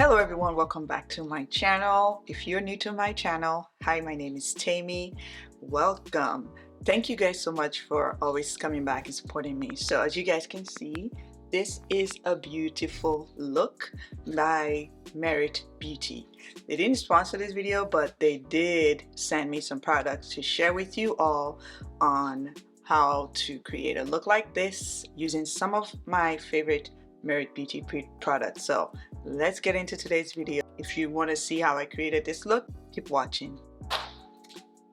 Hello everyone, welcome back to my channel. If you're new to my channel, hi, my name is Tamie. Welcome. Thank you guys so much for always coming back and supporting me. So as you guys can see, this is a beautiful look by Merit Beauty. They didn't sponsor this video, but they did send me some products to share with you all on how to create a look like this using some of my favorite Merit Beauty products. So let's get into today's video. If you want to see how I created this look, keep watching.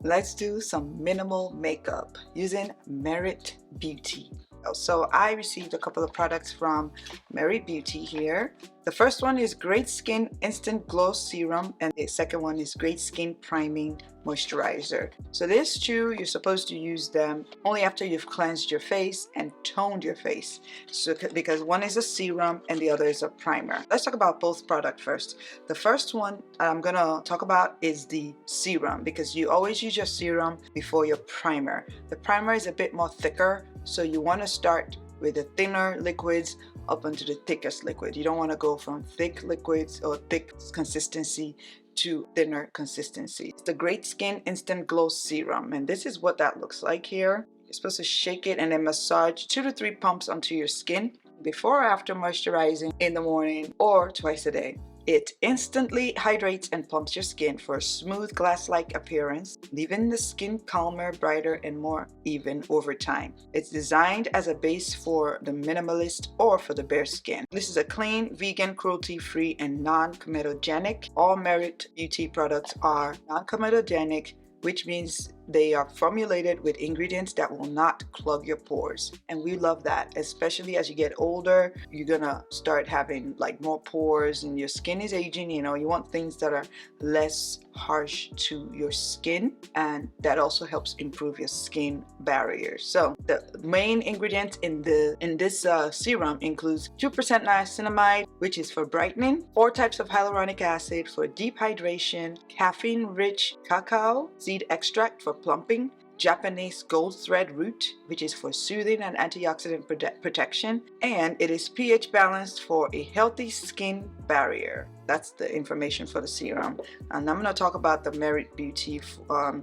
Let's do some minimal makeup using Merit Beauty. So I received a couple of products from Merit Beauty here. The first one is Great Skin Instant Glow Serum, and the second one is Great Skin Priming Moisturizer. So these two, you're supposed to use them only after you've cleansed your face and toned your face. So because one is a serum and the other is a primer. Let's talk about both products first. The first one I'm gonna talk about is the serum, because you always use your serum before your primer. The primer is a bit more thicker, so you want to start with the thinner liquids up onto the thickest liquid. You don't want to go from thick liquids or thick consistency to thinner consistency. It's the Great Skin Instant Glow Serum, and this is what that looks like here. You're supposed to shake it and then massage 2 to 3 pumps onto your skin before or after moisturizing in the morning or twice a day. It instantly hydrates and plumps your skin for a smooth glass-like appearance, leaving the skin calmer, brighter, and more even over time. It's designed as a base for the minimalist or for the bare skin. This is a clean, vegan, cruelty-free, and non-comedogenic. All Merit Beauty products are non-comedogenic, which means they are formulated with ingredients that will not clog your pores, and we love that. Especially as you get older, you're gonna start having like more pores and your skin is aging. You know, you want things that are less harsh to your skin, and that also helps improve your skin barrier. So the main ingredients in this serum includes 2% niacinamide, which is for brightening, 4 types of hyaluronic acid for deep hydration, caffeine-rich cacao seed extract for plumping, Japanese gold thread root, which is for soothing and antioxidant protection, and it is pH balanced for a healthy skin barrier. That's the information for the serum. And I'm going to talk about the Merit Beauty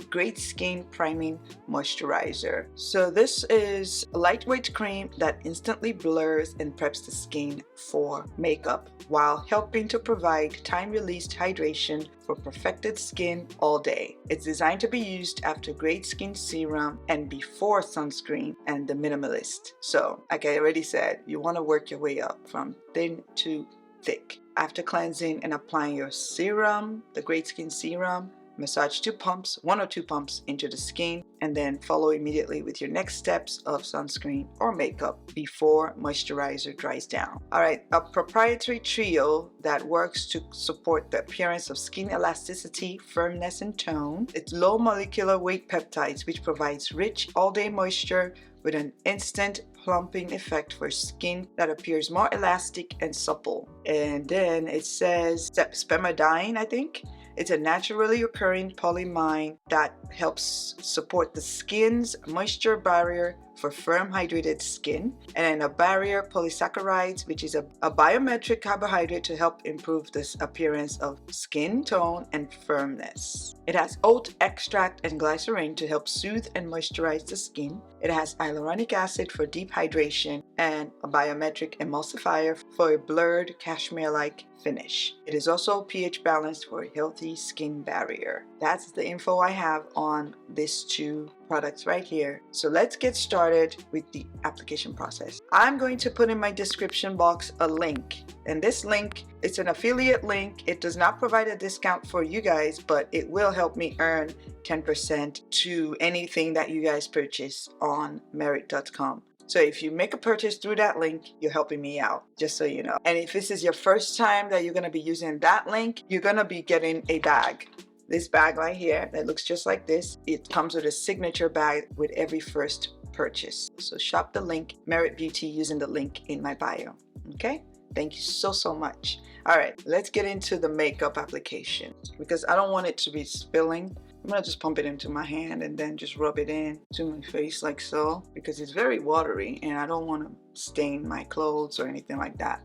Great Skin Priming Moisturizer. So this is a lightweight cream that instantly blurs and preps the skin for makeup while helping to provide time-released hydration for perfected skin all day. It's designed to be used after Great Skin Serum and before sunscreen and the minimalist. So like I already said, you want to work your way up from thin to thick. After cleansing and applying your serum, the Great Skin Serum, massage 1 or 2 pumps into the skin, and then follow immediately with your next steps of sunscreen or makeup before moisturizer dries down. Alright, a proprietary trio that works to support the appearance of skin elasticity, firmness, and tone. It's low molecular weight peptides, which provides rich all-day moisture with an instant plumping effect for skin that appears more elastic and supple. And then it says spermidine, I think. It's a naturally occurring polyamine that helps support the skin's moisture barrier for firm hydrated skin, and then a barrier polysaccharides, which is a biometric carbohydrate to help improve this appearance of skin tone and firmness. It has oat extract and glycerin to help soothe and moisturize the skin. It has hyaluronic acid for deep hydration and a biometric emulsifier for a blurred cashmere-like finish. It is also pH balanced for a healthy skin barrier. That's the info I have on these 2 products right here. So let's get started with the application process. I'm going to put in my description box a link, and this link, it's an affiliate link. It does not provide a discount for you guys, but it will help me earn 10% to anything that you guys purchase on merit.com. So if you make a purchase through that link, you're helping me out, just so you know. And if this is your first time that you're going to be using that link, you're going to be getting a bag. This bag right here that looks just like this. It comes with a signature bag with every first purchase. So shop the link, Merit Beauty, using the link in my bio. Okay? Thank you so much. All right, let's get into the makeup application, because I don't want it to be spilling. I'm gonna just pump it into my hand and then just rub it in to my face like so, because it's very watery and I don't want to stain my clothes or anything like that.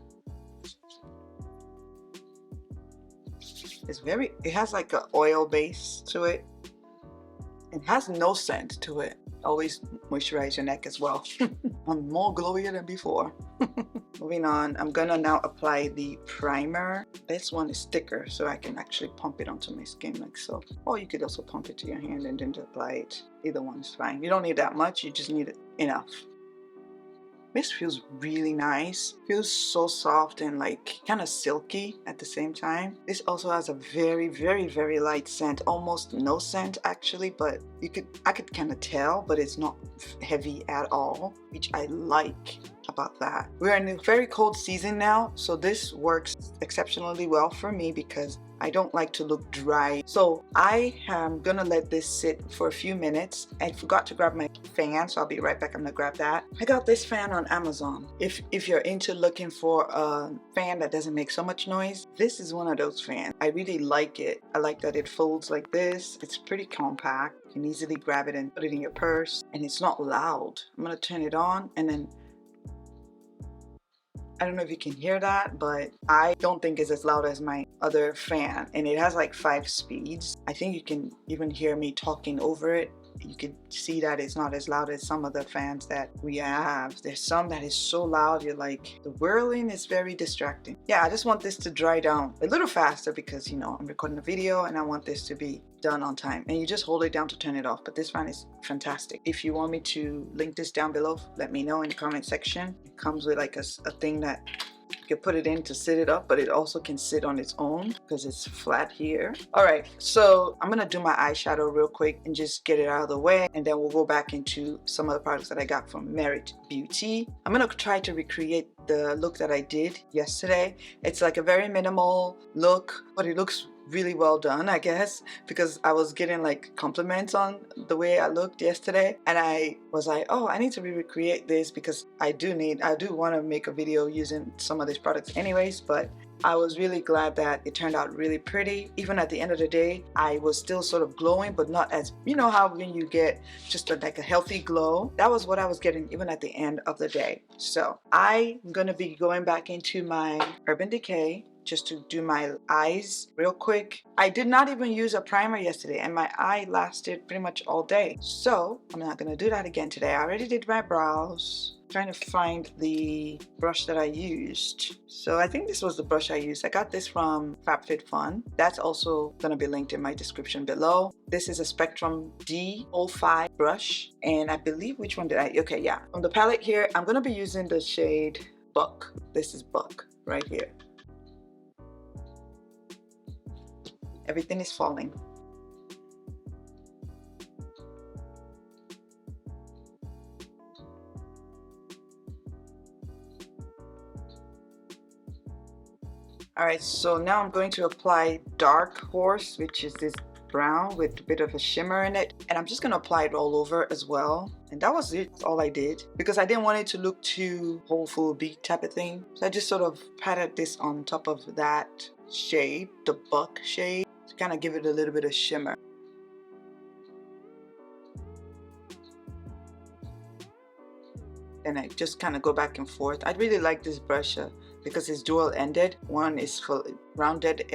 It's very, it has like an oil base to it. It has no scent to it. Always moisturize your neck as well. I'm more glowier than before. Moving on, I'm gonna now apply the primer. This one is thicker, so I can actually pump it onto my skin like so. Or you could also pump it to your hand and then apply it. Either one's fine. You don't need that much, you just need enough. This feels really nice. Feels so soft and like kind of silky at the same time. This also has a very, very, very light scent. Almost no scent actually, but I could kind of tell, but it's not heavy at all, which I like about that. We're in a very cold season now, so this works exceptionally well for me because I don't like to look dry. So I am gonna let this sit for a few minutes. I forgot to grab my fan, so I'll be right back. I'm gonna grab that. I got this fan on Amazon. If you're into looking for a fan that doesn't make so much noise, this is one of those fans. I really like it. I like that it folds like this. It's pretty compact. You can easily grab it and put it in your purse, and it's not loud. I'm gonna turn it on, and then I don't know if you can hear that, but I don't think it's as loud as my other fan, and it has like 5 speeds. I think you can even hear me talking over it. You can see that it's not as loud as some of the fans that we have. There's some that is so loud, you're like, the whirling is very distracting. Yeah, I just want this to dry down a little faster because, you know, I'm recording a video and I want this to be done on time. And you just hold it down to turn it off, but this fan is fantastic. If you want me to link this down below, let me know in the comment section. It comes with like a thing that you can put it in to sit it up, but it also can sit on its own because it's flat here. All right, so I'm gonna do my eyeshadow real quick and just get it out of the way, and then we'll go back into some of the products that I got from TemieBeauty. I'm gonna try to recreate the look that I did yesterday. It's like a very minimal look, but it looks really well done, I guess, because I was getting like compliments on the way I looked yesterday, and I was like, oh, I need to recreate this because I do want to make a video using some of these products anyways. But I was really glad that it turned out really pretty. Even at the end of the day, I was still sort of glowing, but not as, you know how when you get just like a healthy glow, that was what I was getting even at the end of the day. So I'm gonna be going back into my Urban Decay just to do my eyes real quick. I did not even use a primer yesterday, and my eye lasted pretty much all day. So I'm not gonna do that again today. I already did my brows. I'm trying to find the brush that I used. So I think this was the brush I used. I got this from FabFitFun. That's also gonna be linked in my description below. This is a Spectrum D05 brush, and I believe, which one did I, okay, yeah. On the palette here, I'm gonna be using the shade Buck. This is Buck right here. Everything is falling. All right, so now I'm going to apply Dark Horse, which is this brown with a bit of a shimmer in it, and I'm just gonna apply it all over as well. And that was it. That's all I did, because I didn't want it to look too whole full beat type of thing. So I just sort of patted this on top of that shade, the Buck shade, to kind of give it a little bit of shimmer. And I just kind of go back and forth. I really like this brush because it's dual ended. One is for rounded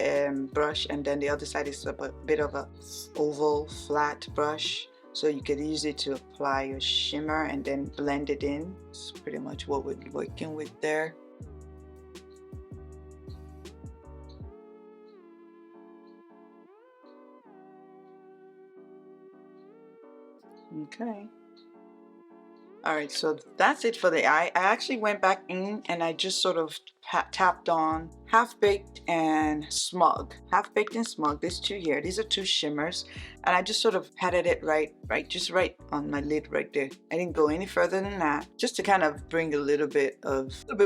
brush, and then the other side is a bit of a oval flat brush, so you could use it to apply your shimmer and then blend it in. It's pretty much what we're working with there. Okay. All right, so that's it for the eye. I actually went back in and I just sort of tapped on Half Baked and Smug. Half Baked and Smug, these two here, these are two shimmers, and I just sort of patted it just right on my lid right there. I didn't go any further than that, just to kind of bring a little bit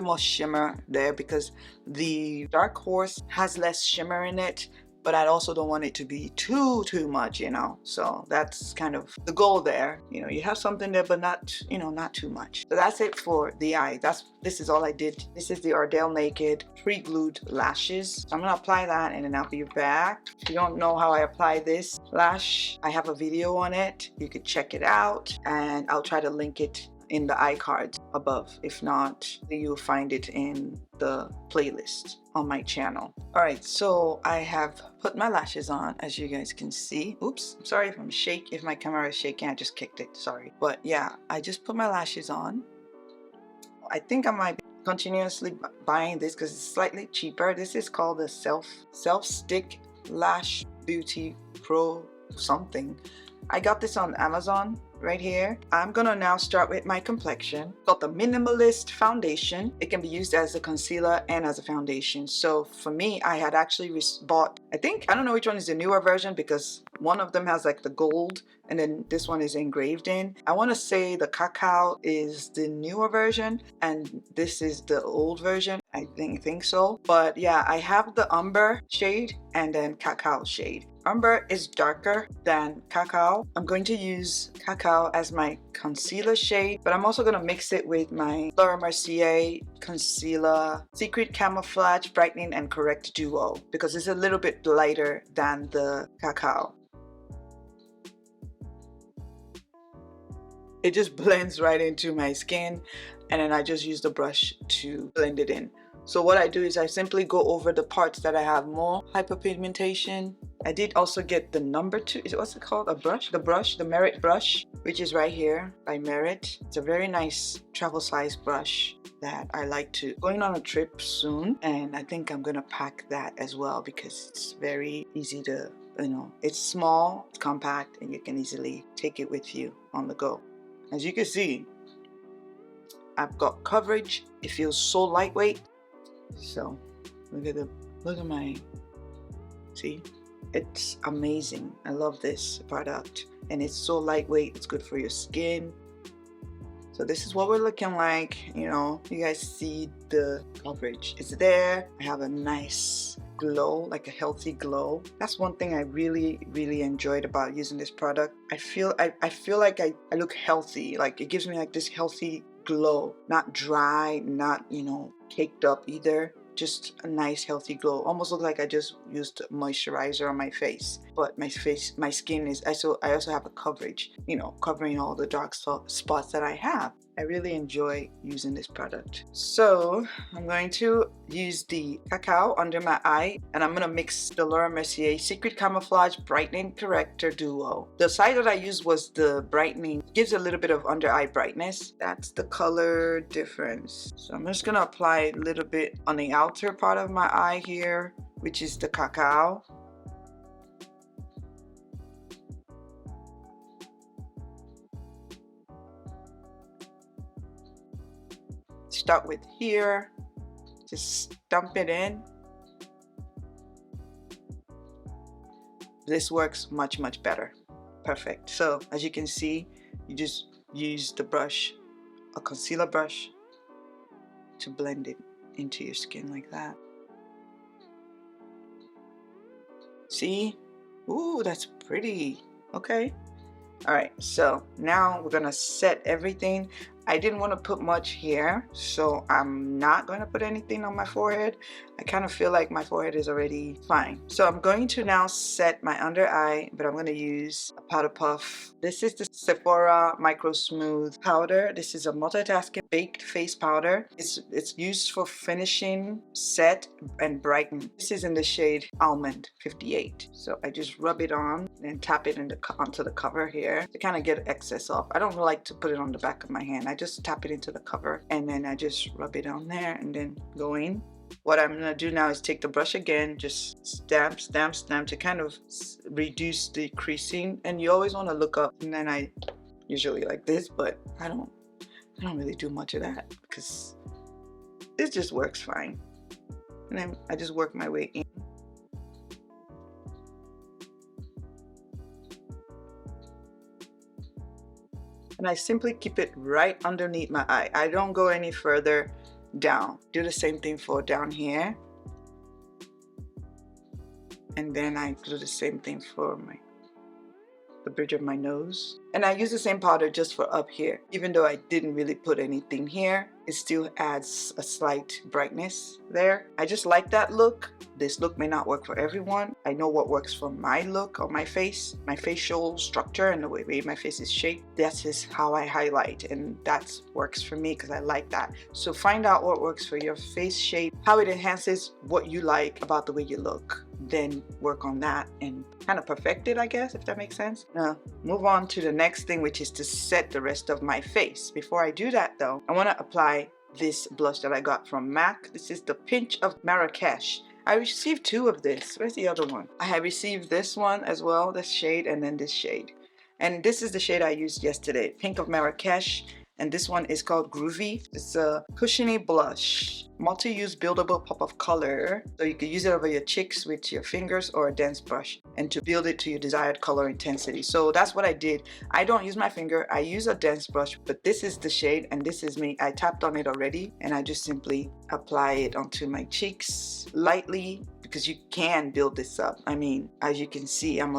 more shimmer there, because the Dark Horse has less shimmer in it, but I also don't want it to be too much, you know. So that's kind of the goal there. You know, you have something there, but not, you know, not too much. So that's it for the eye. This is all I did. This is the Ardell Naked pre-glued lashes. So I'm gonna apply that and then I'll be back. If you don't know how I apply this lash, I have a video on it. You could check it out, and I'll try to link it in the iCards above. If not, you'll find it in the playlist on my channel. All right, so I have put my lashes on, as you guys can see. Oops, I'm sorry if I'm shaking, if my camera is shaking, I just kicked it, sorry. But yeah, I just put my lashes on. I think I might be continuously buying this because it's slightly cheaper. This is called the self stick lash beauty pro something. I got this on Amazon right here. I'm gonna now start with my complexion. Got the Minimalist foundation. It can be used as a concealer and as a foundation. So for me, I had actually bought, I don't know which one is the newer version because one of them has like the gold and then this one is engraved in. I want to say the cacao is the newer version and this is the old version. I think so. But yeah, I have the Umber shade and then cacao shade. Umber is darker than cacao. I'm going to use cacao as my concealer shade, but I'm also going to mix it with my Laura Mercier concealer Secret Camouflage Brightening and Correct Duo because it's a little bit lighter than the cacao. It just blends right into my skin and then I just use the brush to blend it in. So what I do is I simply go over the parts that I have more hyperpigmentation. I did also get the number 2, what's it called? A brush? The Merit brush, which is right here by Merit. It's a very nice travel size brush that I like to. Going on a trip soon and I think I'm gonna pack that as well because it's very easy to, it's small, it's compact, and you can easily take it with you on the go. As you can see, I've got coverage. It feels so lightweight. So look at my, see, it's amazing. I love this product and it's so lightweight. It's good for your skin. So this is what we're looking like. You guys see the coverage. It's there. I have a nice glow, like a healthy glow. That's one thing I really enjoyed about using this product. I feel like I look healthy. Like it gives me like this healthy glow, not dry, not caked up either. Just a nice healthy glow. Almost look like I just used moisturizer on my face, but my skin is I also have a coverage, covering all the dark spots that I have. I really enjoy using this product. So I'm going to use the cacao under my eye and I'm gonna mix the Laura Mercier Secret Camouflage Brightening Corrector Duo. The side that I used was the brightening, gives a little bit of under eye brightness. That's the color difference. So I'm just gonna apply a little bit on the outer part of my eye here, which is the cacao. Start with here, just dump it in. This works much better. Perfect. So as you can see, you just use the brush, a concealer brush, to blend it into your skin like that. See? Ooh, that's pretty. Okay. All right, so now we're gonna set everything. I didn't want to put much here, so I'm not going to put anything on my forehead. I kind of feel like my forehead is already fine. So I'm going to now set my under eye, but I'm going to use a powder puff. This is the Sephora Micro Smooth powder. This is a multitasking baked face powder. It's used for finishing, set, and brighten. This is in the shade Almond 58. So I just rub it on and tap it onto the cover here to kind of get excess off. I don't like to put it on the back of my hand. I just tap it into the cover and then I just rub it on there and then go in. What I'm gonna do now is take the brush again, just stamp to kind of reduce the creasing. And you always want to look up, and then I usually like this, but I don't really do much of that because it just works fine. And then I just work my way in. And I simply keep it right underneath my eye. I don't go any further down. Do the same thing for down here. And then I do the same thing for the bridge of my nose. And I use the same powder just for up here. Even though I didn't really put anything here, it still adds a slight brightness there. I just like that look. This look may not work for everyone. I know what works for my look on my face, my facial structure, and the way my face is shaped. That's just how I highlight, and that works for me because I like that. So find out what works for your face shape, how it enhances what you like about the way you look. Then work on that and kind of perfect it, I guess, if that makes sense. Now move on to the next thing, which is to set the rest of my face. Before I do that though, I want to apply this blush that I got from MAC. This is the Pinch of Marrakesh. I received two of this. Where's the other one? I have received this one as well, this shade, and then this shade. And this is the shade I used yesterday, Pink of Marrakesh. And this one is called Groovy. It's a cushiony blush, multi-use buildable pop of color. So you can use it over your cheeks with your fingers or a dense brush and to build it to your desired color intensity. So that's what I did. I don't use my finger, I use a dense brush, but this is the shade and this is me. I tapped on it already and I just simply apply it onto my cheeks lightly, because you can build this up. I mean, as you can see, I'm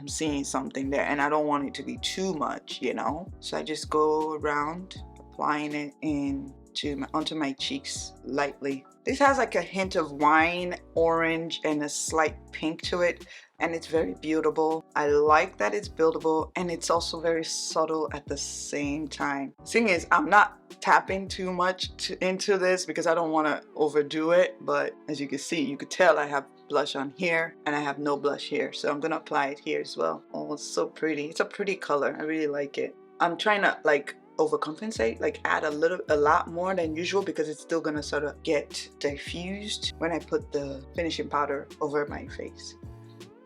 seeing something there and I don't want it to be too much, you know? So I just go around applying it onto my cheeks lightly. This has like a hint of wine, orange, and a slight pink to it, and it's very buildable. I like that it's buildable and it's also very subtle at the same time. The thing is, I'm not tapping too much into this because I don't want to overdo it, but as you can see, you could tell I have blush on here and I have no blush here, so I'm gonna apply it here as well. Oh, it's so pretty. It's a pretty color. I really like it. I'm trying to like overcompensate, like add a lot more than usual, because it's still gonna sort of get diffused when I put the finishing powder over my face.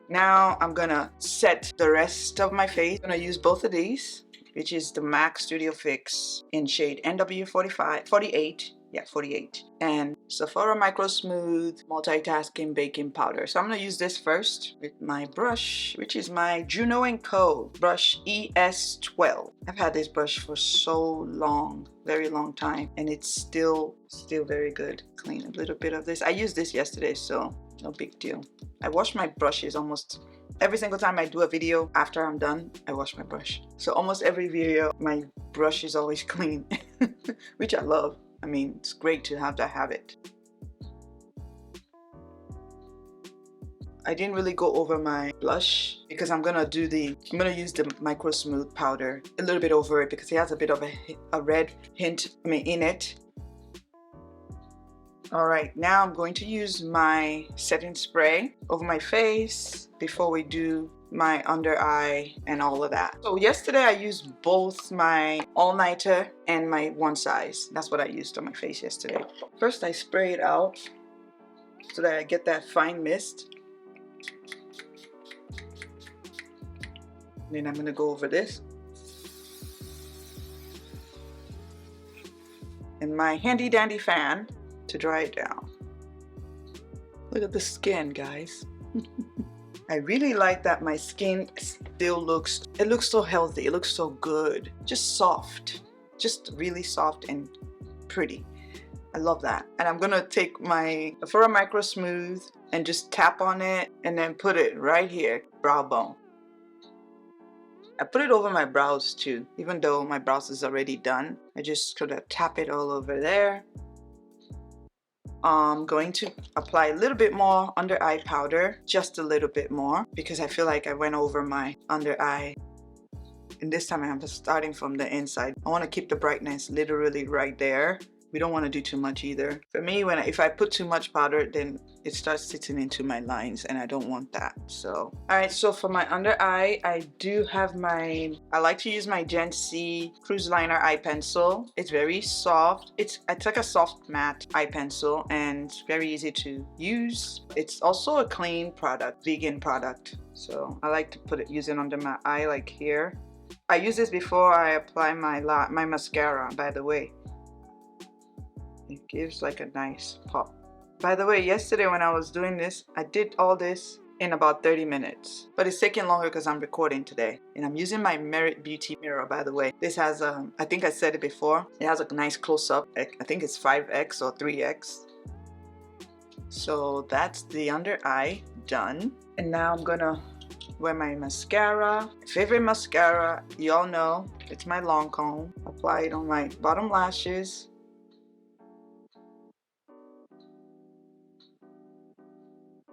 Now I'm gonna set the rest of my face. I'm gonna use both of these, which is the MAC Studio Fix in shade NW48, and Sephora Micro Smooth Multitasking Baking Powder. So I'm gonna use this first with my brush, which is my Juno & Co. brush ES12. I've had this brush for so long, very long time, and it's still very good. Clean a little bit of this. I used this yesterday, so no big deal. I wash my brushes almost every single time I do a video. After I'm done, I wash my brush. So almost every video, my brush is always clean, which I love. I mean, it's great to have that habit. I didn't really go over my blush because I'm gonna use the Micro Smooth powder a little bit over it because it has a bit of a red hint in it. Alright, now I'm going to use my setting spray over my face before we do my under eye and all of that. So yesterday I used both my all-nighter and my one size. That's what I used on my face yesterday. First I spray it out so that I get that fine mist. Then I'm going to go over this. And my handy dandy fan to dry it down. Look at the skin, guys. I really like that my skin still looks so healthy. It looks so good. Just soft. Just really soft and pretty. I love that. And I'm gonna take my Sephora Micro Smooth and just tap on it and then put it right here, brow bone. I put it over my brows too, even though my brows is already done. I just sort of tap it all over there. I'm going to apply a little bit more under eye powder, just a little bit more, because I feel like I went over my under eye. And this time I'm starting from the inside. I want to keep the brightness literally right there. We don't want to do too much either. For me, if I put too much powder, then it starts sitting into my lines and I don't want that. So, alright, so for my under eye, I like to use my Gen C Cruise Liner eye pencil. It's very soft. It's like a soft matte eye pencil and it's very easy to use. It's also a clean product, vegan product. So I like to use it under my eye, like here. I use this before I apply my mascara, by the way. It gives like a nice pop. By the way, yesterday when I was doing this, I did all this in about 30 minutes. But it's taking longer because I'm recording today. And I'm using my Merit Beauty mirror, by the way. This has I think I said it before. It has a nice close-up. I think it's 5x or 3x. So that's the under eye done. And now I'm gonna wear my mascara. My favorite mascara, you all know, it's my Lancome. Apply it on my bottom lashes.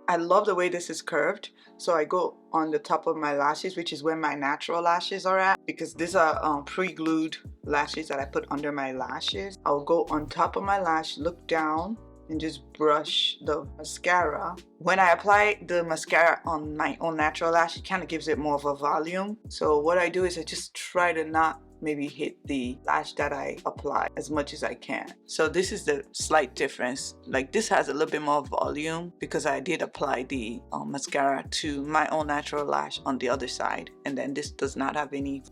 I love the way this is curved, so I go on the top of my lashes, which is where my natural lashes are at, because these are pre-glued lashes that I put under my lashes. I'll go on top of my lash, look down, and just brush the mascara. When I apply the mascara on my own natural lash, it kind of gives it more of a volume. So what I do is I just try to not maybe hit the lash that I apply as much as I can. So this is the slight difference. Like this has a little bit more volume because I did apply the mascara to my own natural lash on the other side, and then this does not have any.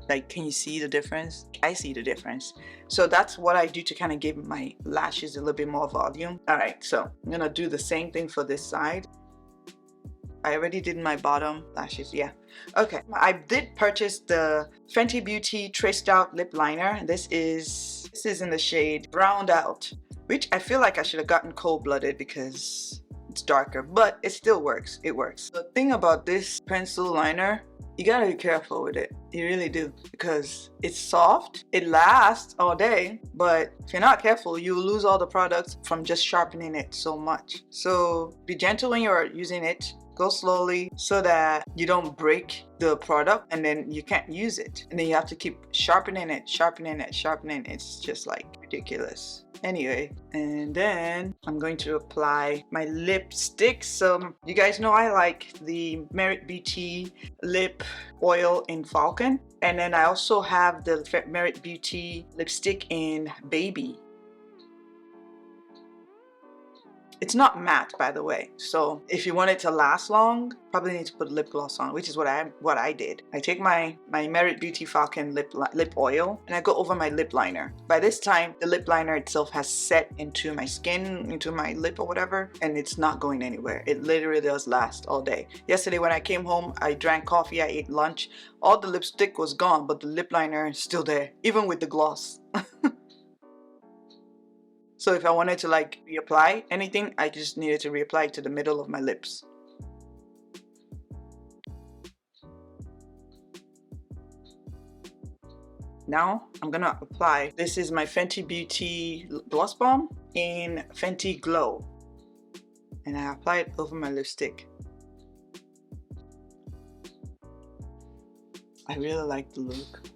Like, can you see the difference? I see the difference. So that's what I do to kind of give my lashes a little bit more volume. All right, so I'm gonna do the same thing for this side. I already did my bottom lashes, yeah. Okay, I did purchase the Fenty Beauty Traced Out Lip Liner. This is in the shade Browned Out, which I feel like I should have gotten cold-blooded because it's darker, but it still works. It works. The thing about this pencil liner, you gotta be careful with it. You really do, because it's soft. It lasts all day, but if you're not careful, you will lose all the products from just sharpening it so much. So be gentle when you're using it. Go slowly so that you don't break the product and then you can't use it. And then you have to keep sharpening it, sharpening it, sharpening it. It's just like ridiculous. Anyway, and then I'm going to apply my lipstick. So you guys know I like the Merit Beauty lip oil in Falcon. And then I also have the Merit Beauty lipstick in Baby. It's not matte, by the way, so if you want it to last long, probably need to put lip gloss on, which is what I did. I take my Merit Beauty Falcon lip oil and I go over my lip liner. By this time, the lip liner itself has set into my skin, into my lip or whatever, and it's not going anywhere. It literally does last all day. Yesterday when I came home, I drank coffee, I ate lunch. All the lipstick was gone, but the lip liner is still there, even with the gloss. So if I wanted to like reapply anything, I just needed to reapply to the middle of my lips. Now I'm gonna apply, this is my Fenty Beauty Gloss Bomb in Fenty Glow. And I apply it over my lipstick. I really like the look.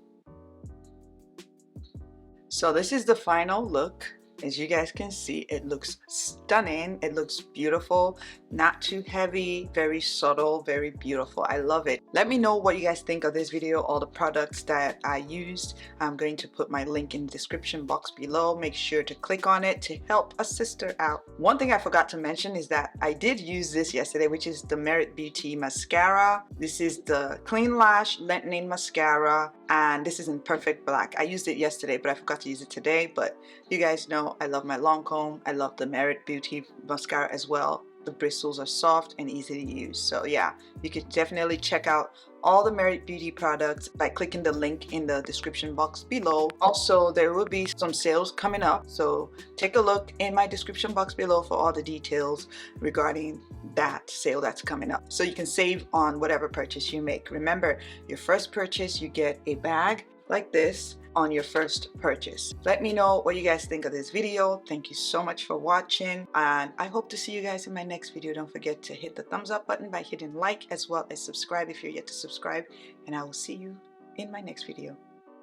So this is the final look. As you guys can see, it looks stunning. It looks beautiful, not too heavy, very subtle, very beautiful. I love it. Let me know what you guys think of this video, all the products that I used. I'm going to put my link in the description box below. Make sure to click on it to help a sister out. One thing I forgot to mention is that I did use this yesterday, which is the Merit Beauty mascara. This is the Clean Lash Lengthening Mascara, and this is in Perfect Black. I used it yesterday, but I forgot to use it today. But you guys know I love my long comb. I love the Merit Beauty mascara as well. The bristles are soft and easy to use. So yeah, you could definitely check out all the Merit Beauty products by clicking the link in the description box below. Also, there will be some sales coming up, so take a look in my description box below for all the details regarding that sale that's coming up, so you can save on whatever purchase you make. Remember, your first purchase, you get a bag like this on your first purchase. Let me know what you guys think of this video. Thank you so much for watching, and I hope to see you guys in my next video. Don't forget to hit the thumbs up button by hitting like, as well as subscribe if you're yet to subscribe, and I will see you in my next video.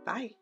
Bye.